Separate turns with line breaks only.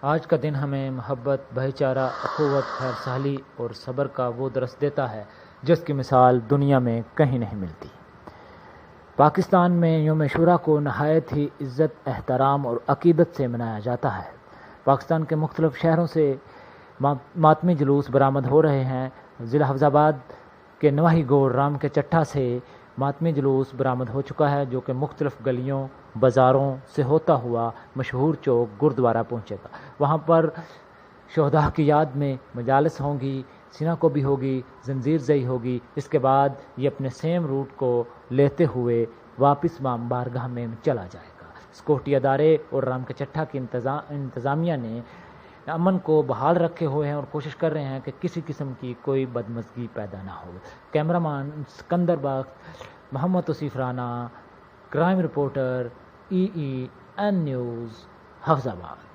آج کا دن ہمیں محبت، بھائی چارہ، اخوت، خیر سہلی اور صبر کا وہ درس دیتا ہے جس کی مثال دنیا میں کہیں نہیں ملتی۔ پاکستان میں یوم عاشوراء کو نہایت ہی عزت، احترام اور عقیدت سے منایا جاتا ہے۔ پاکستان کے مختلف شہروں سے ماتمی جلوس برآمد ہو رہے ہیں۔ ضلع حفیظ آباد کے نواحی گوڑ رام کے چٹھا سے ماتمی جلوس برآمد ہو چکا ہے، جو کہ مختلف گلیوں، بازاروں سے ہوتا ہوا مشہور چوک گردوارہ پہنچے گا۔ وہاں پر شہداء کی یاد میں مجالس ہوں گی، سینہ کو بھی ہوگی، زنجیر زئی ہوگی۔ اس کے بعد یہ اپنے سیم روٹ کو لیتے ہوئے واپس امام بارگاہ میں چلا جائے گا۔ سکورٹی ادارے اور رام کے چٹھا کی انتظامیہ نے امن کو بحال رکھے ہوئے ہیں اور کوشش کر رہے ہیں کہ کسی قسم کی کوئی بدمزگی پیدا نہ ہو۔ Cameraman Sikandar Bakhsh, Muhammad Tauseef Rana, crime reporter, EEN news, Hafeez آباد۔